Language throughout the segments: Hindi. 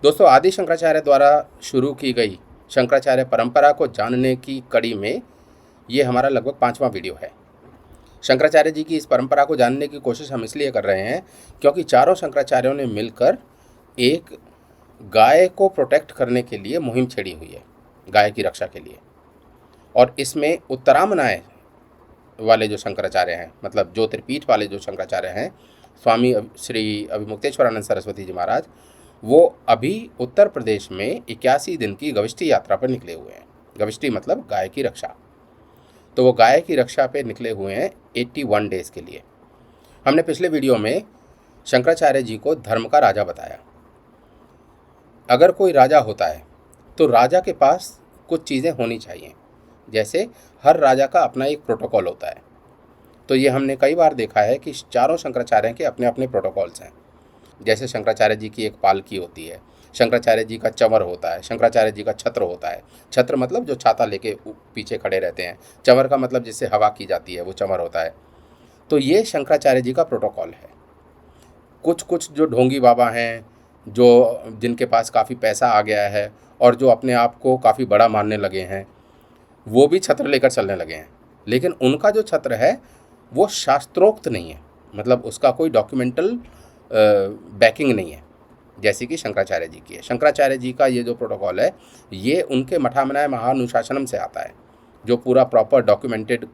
दोस्तों, आदि शंकराचार्य द्वारा शुरू की गई शंकराचार्य परंपरा को जानने की कड़ी में ये हमारा लगभग 5वां वीडियो है। शंकराचार्य जी की इस परंपरा को जानने की कोशिश हम इसलिए कर रहे हैं क्योंकि चारों शंकराचार्यों ने मिलकर एक गाय को प्रोटेक्ट करने के लिए मुहिम छेड़ी हुई है, गाय की रक्षा के लिए। और इसमें उत्तरामनाय वाले जो शंकराचार्य हैं, मतलब ज्योतिर्पीठ वाले जो शंकराचार्य हैं, स्वामी श्री अभिमुक्तेश्वरानंद सरस्वती जी महाराज, वो अभी उत्तर प्रदेश में 81 दिन की गविष्टि यात्रा पर निकले हुए हैं। गविष्टि मतलब गाय की रक्षा। तो वो गाय की रक्षा पे निकले हुए हैं 81 डेज के लिए। हमने पिछले वीडियो में शंकराचार्य जी को धर्म का राजा बताया। अगर कोई राजा होता है तो राजा के पास कुछ चीज़ें होनी चाहिए, जैसे हर राजा का अपना एक प्रोटोकॉल होता है। तो ये हमने कई बार देखा है कि चारों शंकराचार्य के अपने अपने प्रोटोकॉल्स हैं। जैसे शंकराचार्य जी की एक पालकी होती है, शंकराचार्य जी का चंवर होता है, शंकराचार्य जी का छत्र होता है। छत्र मतलब जो छाता लेके पीछे खड़े रहते हैं, चंवर का मतलब जिससे हवा की जाती है वो चंवर होता है। तो ये शंकराचार्य जी का प्रोटोकॉल है। कुछ कुछ जो ढोंगी बाबा हैं, जो जिनके पास काफ़ी पैसा आ गया है और जो अपने आप को काफ़ी बड़ा मानने लगे हैं, वो भी छत्र लेकर चलने लगे हैं। लेकिन उनका जो छत्र है वो शास्त्रोक्त नहीं है, मतलब उसका कोई डॉक्यूमेंटल बैकिंग नहीं है, जैसे कि शंकराचार्य जी की है। शंकराचार्य जी का ये जो प्रोटोकॉल है ये उनके मठामनाय महानुशासनम से आता है, जो पूरा प्रॉपर डॉक्यूमेंटेड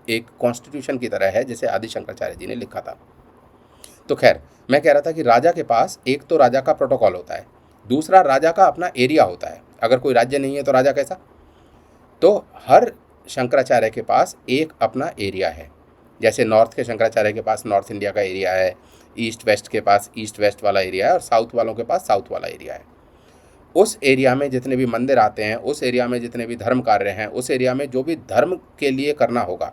एक कॉन्स्टिट्यूशन की तरह है, जैसे आदि शंकराचार्य जी ने लिखा था। तो खैर, मैं कह रहा था कि राजा के पास एक तो राजा का प्रोटोकॉल होता है, दूसरा राजा का अपना एरिया होता है। अगर कोई राज्य नहीं है तो राजा कैसा? तो हर शंकराचार्य के पास एक अपना एरिया है। जैसे नॉर्थ के शंकराचार्य के पास नॉर्थ इंडिया का एरिया है, ईस्ट वेस्ट के पास ईस्ट वेस्ट वाला एरिया है और साउथ वालों के पास साउथ वाला एरिया है। उस एरिया में जितने भी मंदिर आते हैं, उस एरिया में जितने भी धर्म कार्य हैं, उस एरिया में जो भी धर्म के लिए करना होगा,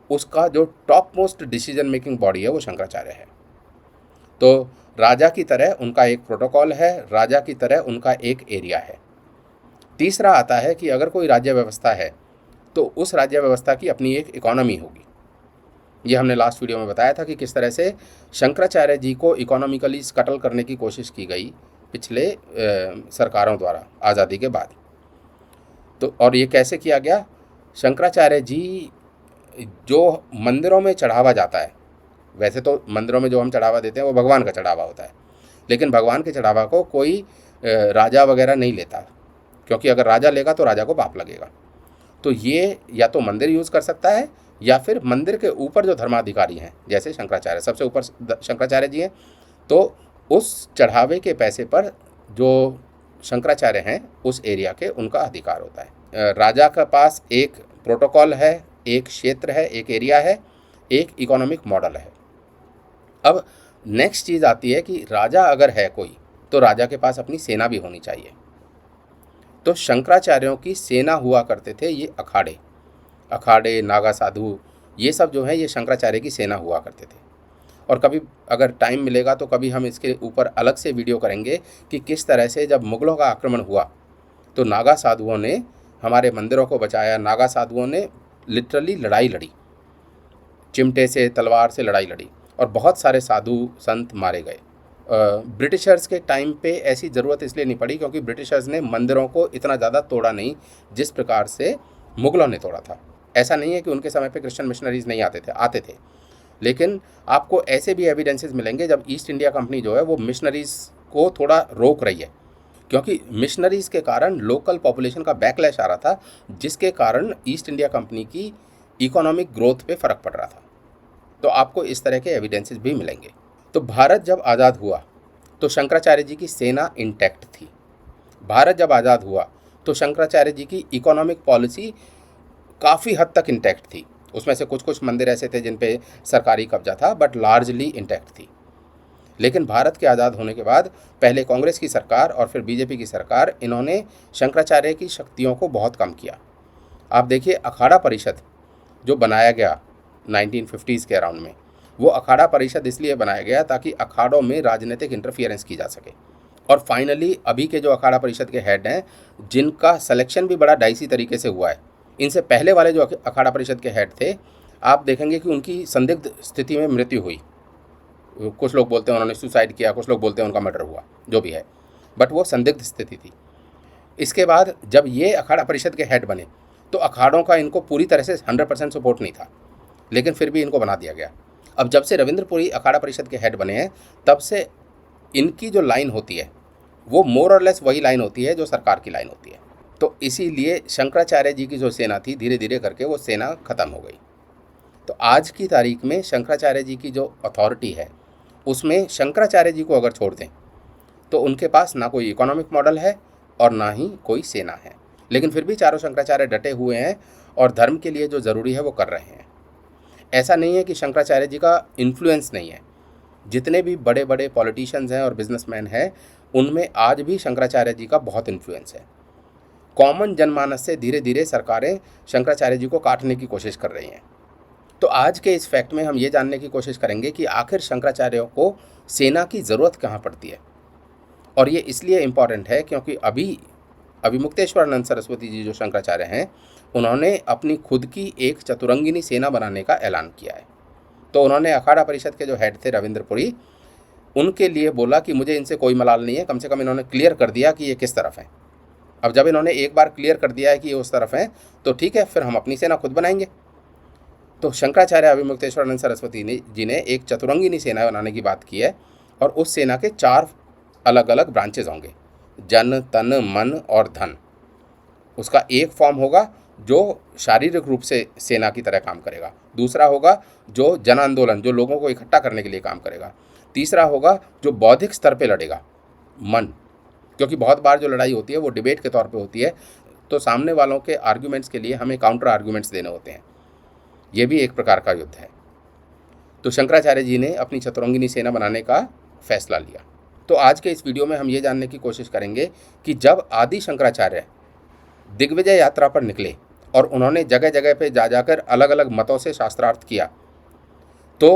उसका जो top most decision making body है वो शंकराचार्य है। तो राजा की तरह उनका एक प्रोटोकॉल है, राजा की तरह उनका एक एरिया है। तीसरा आता है कि अगर कोई राज्य व्यवस्था है तो उस राज्य व्यवस्था की अपनी एक इकोनॉमी होगी। ये हमने लास्ट वीडियो में बताया था कि किस तरह से शंकराचार्य जी को इकोनॉमिकली स्कटल करने की कोशिश की गई पिछले सरकारों द्वारा आज़ादी के बाद। तो और ये कैसे किया गया? शंकराचार्य जी जो मंदिरों में चढ़ावा जाता है, वैसे तो मंदिरों में जो हम चढ़ावा देते हैं वो भगवान का चढ़ावा होता है, लेकिन भगवान के चढ़ावा को कोई राजा वगैरह नहीं लेता, क्योंकि अगर राजा लेगा तो राजा को पाप लगेगा। तो ये या तो मंदिर यूज़ कर सकता है या फिर मंदिर के ऊपर जो धर्माधिकारी हैं, जैसे शंकराचार्य, सबसे ऊपर शंकराचार्य जी हैं, तो उस चढ़ावे के पैसे पर जो शंकराचार्य हैं उस एरिया के उनका अधिकार होता है। राजा के पास एक प्रोटोकॉल है, एक क्षेत्र है, एक एरिया है, एक इकोनॉमिक मॉडल है। अब नेक्स्ट चीज़ आती है कि राजा अगर है कोई तो राजा के पास अपनी सेना भी होनी चाहिए। तो शंकराचार्यों की सेना हुआ करते थे ये अखाड़े, नागा साधु, ये सब जो है ये शंकराचार्य की सेना हुआ करते थे। और कभी अगर टाइम मिलेगा तो कभी हम इसके ऊपर अलग से वीडियो करेंगे कि किस तरह से जब मुग़लों का आक्रमण हुआ तो नागा साधुओं ने हमारे मंदिरों को बचाया। नागा साधुओं ने लिटरली लड़ाई लड़ी, चिमटे से, तलवार से लड़ाई लड़ी और बहुत सारे साधु संत मारे गए। ब्रिटिशर्स के टाइम पे ऐसी ज़रूरत इसलिए नहीं पड़ी क्योंकि ब्रिटिशर्स ने मंदिरों को इतना ज़्यादा तोड़ा नहीं जिस प्रकार से मुग़लों ने तोड़ा था। ऐसा नहीं है कि उनके समय पे क्रिश्चियन मिशनरीज़ नहीं आते थे, लेकिन आपको ऐसे भी एविडेंसेस मिलेंगे जब ईस्ट इंडिया कंपनी जो है वो मिशनरीज़ को थोड़ा रोक रही है, क्योंकि मिशनरीज़ के कारण लोकल पॉपुलेशन का बैकलैश आ रहा था, जिसके कारण ईस्ट इंडिया कंपनी की इकोनॉमिक ग्रोथ पे फ़र्क पड़ रहा था। तो आपको इस तरह के एविडेंसेस भी मिलेंगे। तो भारत जब आज़ाद हुआ तो शंकराचार्य जी की सेना इंटैक्ट थी। भारत जब आज़ाद हुआ तो शंकराचार्य जी की इकोनॉमिक पॉलिसी काफ़ी हद तक इंटैक्ट थी। उसमें से कुछ कुछ मंदिर ऐसे थे जिन पे सरकारी कब्जा था, बट लार्जली इंटैक्ट थी। लेकिन भारत के आज़ाद होने के बाद पहले कांग्रेस की सरकार और फिर बीजेपी की सरकार, इन्होंने शंकराचार्य की शक्तियों को बहुत कम किया। आप देखिए, अखाड़ा परिषद जो बनाया गया 1950s के अराउंड में, वो अखाड़ा परिषद इसलिए बनाया गया ताकि अखाड़ों में राजनीतिक इंटरफियरेंस की जा सके। और फाइनली अभी के जो अखाड़ा परिषद के हेड हैं, जिनका सिलेक्शन भी बड़ा डाइसी तरीके से हुआ है, इनसे पहले वाले जो अखाड़ा परिषद के हेड थे, आप देखेंगे कि उनकी संदिग्ध स्थिति में मृत्यु हुई। कुछ लोग बोलते हैं उन्होंने सुसाइड किया, कुछ लोग बोलते हैं उनका मर्डर हुआ, जो भी है। बट वो संदिग्ध स्थिति थी। इसके बाद जब ये अखाड़ा परिषद के हेड बने तो अखाड़ों का इनको पूरी तरह से 100% सपोर्ट नहीं था, लेकिन फिर भी इनको बना दिया गया। अब जब से रविंद्रपुरी अखाड़ा परिषद के हेड बने हैं तब से इनकी जो लाइन होती है वो मोर और लेस वही लाइन होती है जो सरकार की लाइन होती है। तो इसीलिए शंकराचार्य जी की जो सेना थी धीरे धीरे करके वो सेना ख़त्म हो गई। तो आज की तारीख में शंकराचार्य जी की जो अथॉरिटी है उसमें शंकराचार्य जी को अगर छोड़ दें तो उनके पास ना कोई इकोनॉमिक मॉडल है और ना ही कोई सेना है, लेकिन फिर भी चारों शंकराचार्य डटे हुए हैं और धर्म के लिए जो ज़रूरी है वो कर रहे हैं। ऐसा नहीं है कि शंकराचार्य जी का इन्फ्लुएंस नहीं है। जितने भी बड़े बड़े पॉलिटिशियंस हैं और बिजनेसमैन हैं उनमें आज भी शंकराचार्य जी का बहुत इन्फ्लुएंस है। कॉमन जनमानस से धीरे धीरे सरकारें शंकराचार्य जी को काटने की कोशिश कर रही हैं। तो आज के इस फैक्ट में हम ये जानने की कोशिश करेंगे कि आखिर शंकराचार्यों को सेना की ज़रूरत कहाँ पड़ती है। और ये इसलिए इम्पॉर्टेंट है क्योंकि अभी अभिमुक्तेश्वरानंद सरस्वती जी जो शंकराचार्य हैं उन्होंने अपनी खुद की एक चतुरंगिनी सेना बनाने का ऐलान किया है। तो उन्होंने अखाड़ा परिषद के जो हेड थे रविंद्रपुरी, उनके लिए बोला कि मुझे इनसे कोई मलाल नहीं है, कम से कम इन्होंने क्लियर कर दिया कि ये किस तरफ है। अब जब इन्होंने एक बार क्लियर कर दिया है कि ये उस तरफ है तो ठीक है, फिर हम अपनी सेना खुद बनाएंगे। तो शंकराचार्य अभिमुक्तेश्वरानंद सरस्वती जी ने एक चतुरंगिनी सेना बनाने की बात की है और उस सेना के 4 अलग अलग ब्रांचेज होंगे, जन तन मन और धन। उसका एक फॉर्म होगा जो शारीरिक रूप से सेना की तरह काम करेगा, दूसरा होगा जो जन आंदोलन, जो लोगों को इकट्ठा करने के लिए काम करेगा, तीसरा होगा जो बौद्धिक स्तर पे लड़ेगा, मन, क्योंकि बहुत बार जो लड़ाई होती है वो डिबेट के तौर पे होती है, तो सामने वालों के आर्ग्यूमेंट्स के लिए हमें काउंटर आर्ग्यूमेंट्स देने होते हैं। ये भी एक प्रकार का युद्ध है। तो शंकराचार्य जी ने अपनी चतुरंगिनी सेना बनाने का फैसला लिया। तो आज के इस वीडियो में हम ये जानने की कोशिश करेंगे कि जब आदि शंकराचार्य दिग्विजय यात्रा पर निकले और उन्होंने जगह जगह पे जा जाकर अलग अलग मतों से शास्त्रार्थ किया तो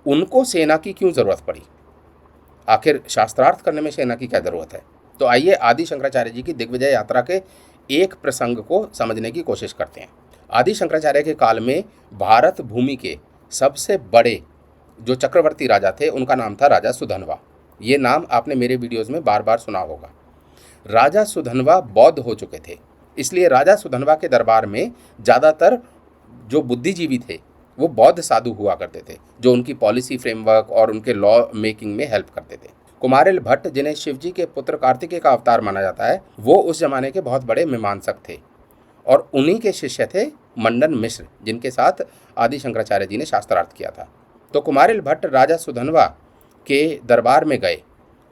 उनको सेना की क्यों ज़रूरत पड़ी, आखिर शास्त्रार्थ करने में सेना की क्या ज़रूरत है। तो आइए आदि शंकराचार्य जी की दिग्विजय यात्रा के एक प्रसंग को समझने की कोशिश करते हैं। आदि शंकराचार्य के काल में भारत भूमि के सबसे बड़े जो चक्रवर्ती राजा थे उनका नाम था राजा सुधनवा। ये नाम आपने मेरे वीडियोज़ में बार बार सुना होगा। राजा सुधनवा बौद्ध हो चुके थे, इसलिए राजा सुधनवा के दरबार में ज़्यादातर जो बुद्धिजीवी थे वो बौद्ध साधु हुआ करते थे, जो उनकी पॉलिसी फ्रेमवर्क और उनके लॉ मेकिंग में हेल्प करते थे। कुमारिल भट्ट, जिन्हें शिवजी के पुत्र कार्तिकेय का अवतार माना जाता है, वो उस जमाने के बहुत बड़े मीमांसक थे और उन्हीं के शिष्य थे मंडन मिश्र, जिनके साथ आदि शंकराचार्य जी ने शास्त्रार्थ किया था। तो कुमारिल भट्ट राजा सुधनवा के दरबार में गए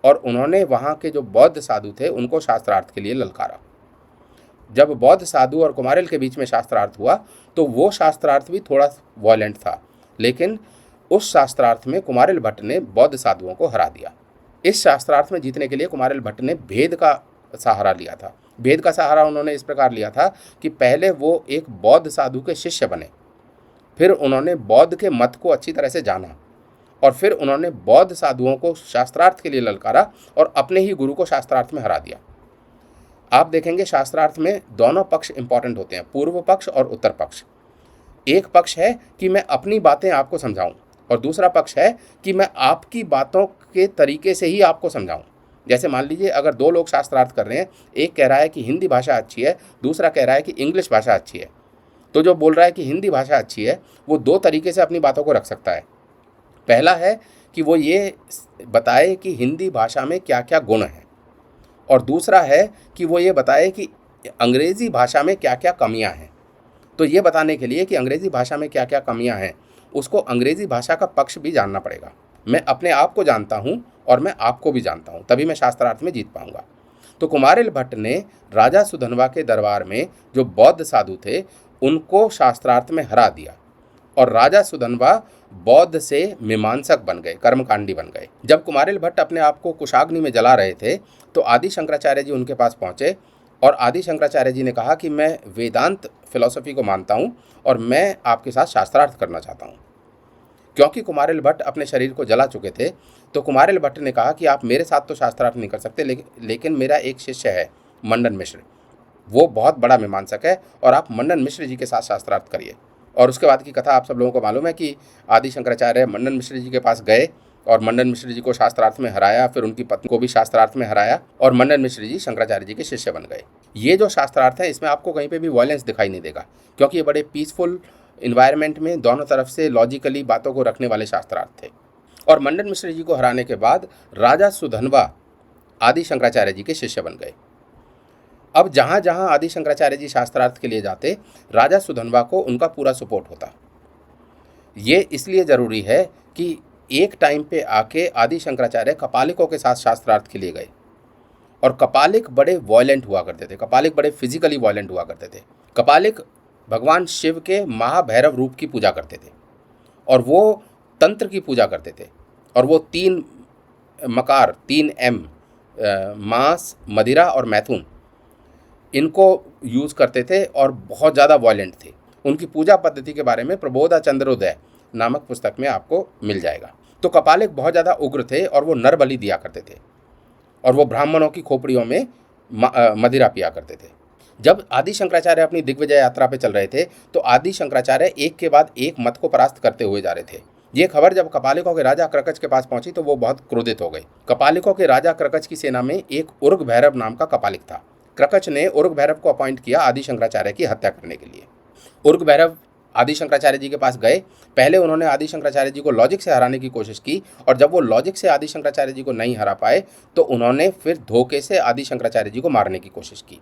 और उन्होंने वहाँ के जो बौद्ध साधु थे उनको शास्त्रार्थ के लिए ललकारा। जब बौद्ध साधु और कुमारिल के बीच में शास्त्रार्थ हुआ तो वो शास्त्रार्थ भी थोड़ा वॉयलेंट था, लेकिन उस शास्त्रार्थ में कुमारिल भट्ट ने बौद्ध साधुओं को हरा दिया। इस शास्त्रार्थ में जीतने के लिए कुमारिल भट्ट ने भेद का सहारा लिया था। भेद का सहारा उन्होंने इस प्रकार लिया था कि पहले वो एक बौद्ध साधु के शिष्य बने, फिर उन्होंने बौद्ध के मत को अच्छी तरह से जाना और फिर उन्होंने बौद्ध साधुओं को शास्त्रार्थ के लिए ललकारा और अपने ही गुरु को शास्त्रार्थ में हरा दिया। आप देखेंगे शास्त्रार्थ में दोनों पक्ष इंपॉर्टेंट होते हैं, पूर्व पक्ष और उत्तर पक्ष। एक पक्ष है कि मैं अपनी बातें आपको समझाऊं और दूसरा पक्ष है कि मैं आपकी बातों के तरीके से ही आपको समझाऊं। जैसे मान लीजिए अगर 2 लोग शास्त्रार्थ कर रहे हैं, एक कह रहा है कि हिंदी भाषा अच्छी है, दूसरा कह रहा है कि इंग्लिश भाषा अच्छी है, तो जो बोल रहा है कि हिंदी भाषा अच्छी है वो 2 तरीके से अपनी बातों को रख सकता है। पहला है कि वो ये बताए कि हिंदी भाषा में क्या क्या गुण हैं, और दूसरा है कि वो ये बताए कि अंग्रेज़ी भाषा में क्या क्या कमियां हैं। तो ये बताने के लिए कि अंग्रेज़ी भाषा में क्या क्या कमियां हैं, उसको अंग्रेज़ी भाषा का पक्ष भी जानना पड़ेगा। मैं अपने आप को जानता हूँ और मैं आपको भी जानता हूँ, तभी मैं शास्त्रार्थ में जीत पाऊँगा। तो कुमारिल भट्ट ने राजा सुधनवा के दरबार में जो बौद्ध साधु थे उनको शास्त्रार्थ में हरा दिया और राजा सुधनवा बौद्ध से मीमांसक बन गए, कर्मकांडी बन गए। जब कुमारिल भट्ट अपने आप को कुशाग्नि में जला रहे थे तो आदि शंकराचार्य जी उनके पास पहुँचे और आदि शंकराचार्य जी ने कहा कि मैं वेदांत फिलॉसफी को मानता हूँ और मैं आपके साथ शास्त्रार्थ करना चाहता हूँ। क्योंकि कुमारिल भट्ट अपने शरीर को जला चुके थे तो कुमारिल भट्ट ने कहा कि आप मेरे साथ तो शास्त्रार्थ नहीं कर सकते, लेकिन मेरा एक शिष्य है मंडन मिश्र, वो बहुत बड़ा मीमांसक है और आप मंडन मिश्र जी के साथ शास्त्रार्थ करिए। और उसके बाद की कथा आप सब लोगों को मालूम है कि आदि शंकराचार्य मंडन मिश्र जी के पास गए और मंडन मिश्र जी को शास्त्रार्थ में हराया, फिर उनकी पत्नी को भी शास्त्रार्थ में हराया और मंडन मिश्र जी शंकराचार्य जी के शिष्य बन गए। ये जो शास्त्रार्थ है इसमें आपको कहीं पे भी वायलेंस दिखाई नहीं देगा, क्योंकि ये बड़े पीसफुल इन्वायरमेंट में दोनों तरफ से लॉजिकली बातों को रखने वाले शास्त्रार्थ थे। और मंडन मिश्र जी को हराने के बाद राजा सुधनवा आदि शंकराचार्य जी के शिष्य बन गए। अब जहाँ जहाँ आदि शंकराचार्य जी शास्त्रार्थ के लिए जाते, राजा सुधनवा को उनका पूरा सपोर्ट होता। ये इसलिए ज़रूरी है कि एक टाइम पे आके आदि शंकराचार्य कपालिकों के साथ शास्त्रार्थ के लिए गए और कपालिक बड़े वॉयलेंट हुआ करते थे, कपालिक बड़े फिजिकली वॉयलेंट हुआ करते थे। कपालिक भगवान शिव के महाभैरव रूप की पूजा करते थे और वो तंत्र की पूजा करते थे और वो 3 मकार 3 M मांस, मदिरा और मैथुन इनको यूज़ करते थे और बहुत ज़्यादा वॉयलेंट थे। उनकी पूजा पद्धति के बारे में प्रबोधा चंद्रोदय नामक पुस्तक में आपको मिल जाएगा। तो कपालिक बहुत ज़्यादा उग्र थे और वो नर बलि दिया करते थे और वो ब्राह्मणों की खोपड़ियों में मदिरा पिया करते थे। जब आदि शंकराचार्य अपनी दिग्विजय यात्रा पे चल रहे थे तो आदि शंकराचार्य एक के बाद एक मत को परास्त करते हुए जा रहे थे। ये खबर जब कपालिकों के राजा क्रकच के पास पहुंची तो वो बहुत क्रोधित हो गए। कपालिकों के राजा क्रकच की सेना में एक उर्ग भैरव नाम का कपालिक था। क्रकच ने उर्ग भैरव को अपॉइंट किया आदि शंकराचार्य की हत्या करने के लिए। उर्ग भैरव आदि शंकराचार्य जी के पास गए। पहले उन्होंने आदि शंकराचार्य जी को लॉजिक से हराने की कोशिश की और जब वो लॉजिक से आदि शंकराचार्य जी को नहीं हरा पाए तो उन्होंने फिर धोखे से आदि शंकराचार्य जी को मारने की कोशिश की।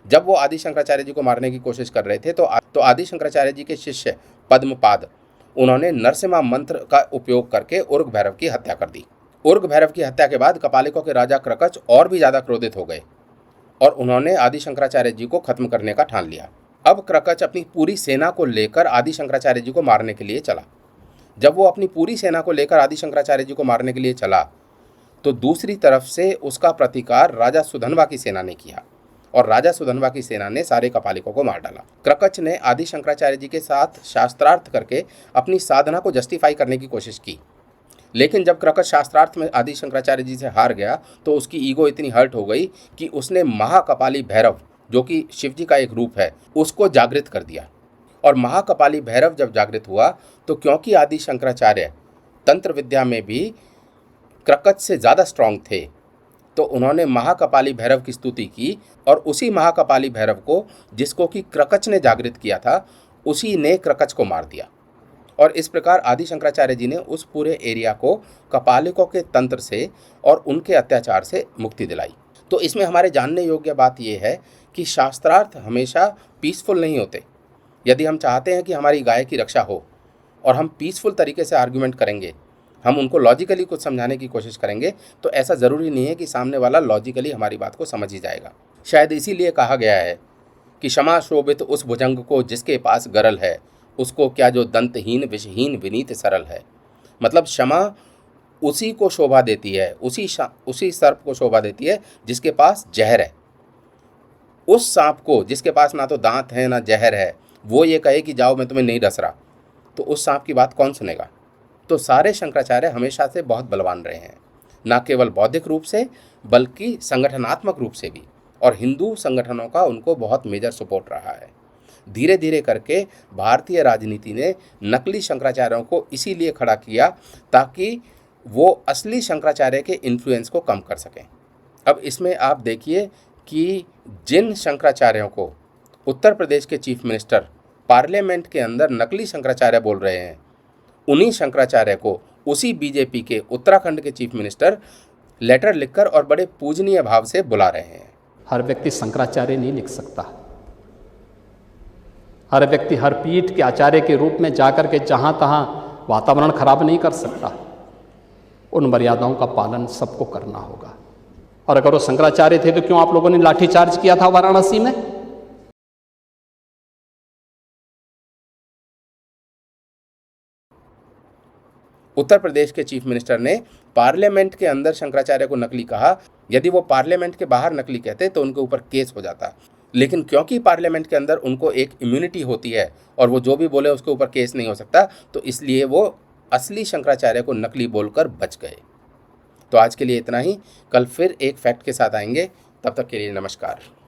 जब वो आदि शंकराचार्य जी को मारने की कोशिश कर रहे थे तो आदि शंकराचार्य जी के शिष्य पद्मपाद उन्होंने नरसिम्हा मंत्र का उपयोग करके उर्ग भैरव की हत्या कर दी। उर्ग भैरव की हत्या के बाद कपालिकों के राजा क्रकच और भी ज़्यादा क्रोधित हो गए और उन्होंने आदि शंकराचार्य जी को खत्म करने का ठान लिया। अब क्रकच अपनी पूरी सेना को लेकर आदि शंकराचार्य जी को मारने के लिए चला। जब वो अपनी पूरी सेना को लेकर आदि शंकराचार्य जी को मारने के लिए चला तो दूसरी तरफ से उसका प्रतिकार राजा सुधनवा की सेना ने किया और राजा सुधनवा की सेना ने सारे कपालिकों को मार डाला। क्रकच ने आदि शंकराचार्य जी के साथ शास्त्रार्थ करके अपनी साधना को जस्टिफाई करने की कोशिश की, लेकिन जब क्रकच शास्त्रार्थ में आदि शंकराचार्य जी से हार गया तो उसकी ईगो इतनी हर्ट हो गई कि उसने महाकपाली भैरव, जो कि शिव जी का एक रूप है, उसको जागृत कर दिया। और महाकपाली भैरव जब जागृत हुआ तो क्योंकि आदि शंकराचार्य तंत्र विद्या में भी क्रकच से ज़्यादा स्ट्रांग थे तो उन्होंने महाकपाली भैरव की स्तुति की और उसी महाकपाली भैरव को, जिसको कि क्रकच ने जागृत किया था, उसी ने क्रकच को मार दिया। और इस प्रकार आदि शंकराचार्य जी ने उस पूरे एरिया को कपालिकों के तंत्र से और उनके अत्याचार से मुक्ति दिलाई। तो इसमें हमारे जानने योग्य बात यह है कि शास्त्रार्थ हमेशा पीसफुल नहीं होते। यदि हम चाहते हैं कि हमारी गाय की रक्षा हो और हम पीसफुल तरीके से आर्ग्यूमेंट करेंगे, हम उनको लॉजिकली कुछ समझाने की कोशिश करेंगे, तो ऐसा ज़रूरी नहीं है कि सामने वाला लॉजिकली हमारी बात को समझ ही जाएगा। शायद इसीलिए कहा गया है कि क्षमा शोभित उस भुजंग को जिसके पास गरल है, उसको क्या जो दंतहीन विषहीन विनीत सरल है। मतलब क्षमा उसी को शोभा देती है, उसी सर्प को शोभा देती है जिसके पास जहर है। उस सांप को जिसके पास ना तो दांत है ना जहर है, वो ये कहे कि जाओ मैं तुम्हें नहीं डस रहा, तो उस सांप की बात कौन सुनेगा। तो सारे शंकराचार्य हमेशा से बहुत बलवान रहे हैं, न केवल बौद्धिक रूप से बल्कि संगठनात्मक रूप से भी, और हिंदू संगठनों का उनको बहुत मेजर सपोर्ट रहा है। धीरे धीरे करके भारतीय राजनीति ने नकली शंकराचार्यों को इसीलिए खड़ा किया ताकि वो असली शंकराचार्य के इन्फ्लुएंस को कम कर सकें। अब इसमें आप देखिए कि जिन शंकराचार्यों को उत्तर प्रदेश के चीफ मिनिस्टर पार्लियामेंट के अंदर नकली शंकराचार्य बोल रहे हैं, उन्हीं शंकराचार्य को उसी बीजेपी के उत्तराखंड के चीफ मिनिस्टर लेटर लिखकर और बड़े पूजनीय भाव से बुला रहे हैं। हर व्यक्ति शंकराचार्य नहीं लिख सकता। हर व्यक्ति हर पीठ के आचार्य के रूप में जाकर के जहाँ तहाँ वातावरण खराब नहीं कर सकता। उन मर्यादाओं का पालन सबको करना होगा। और अगर वो शंकराचार्य थे तो क्यों आप लोगों ने लाठीचार्ज किया था वाराणसी में? उत्तर प्रदेश के चीफ मिनिस्टर ने पार्लियामेंट के अंदर शंकराचार्य को नकली कहा। यदि वो पार्लियामेंट के बाहर नकली कहते तो उनके ऊपर केस हो जाता, लेकिन क्योंकि पार्लियामेंट के अंदर उनको एक इम्यूनिटी होती है और वो जो भी बोले उसके ऊपर केस नहीं हो सकता, तो इसलिए वो असली शंकराचार्य को नकली बोलकर बच गए। तो आज के लिए इतना ही। कल फिर एक फैक्ट के साथ आएंगे। तब तक के लिए नमस्कार।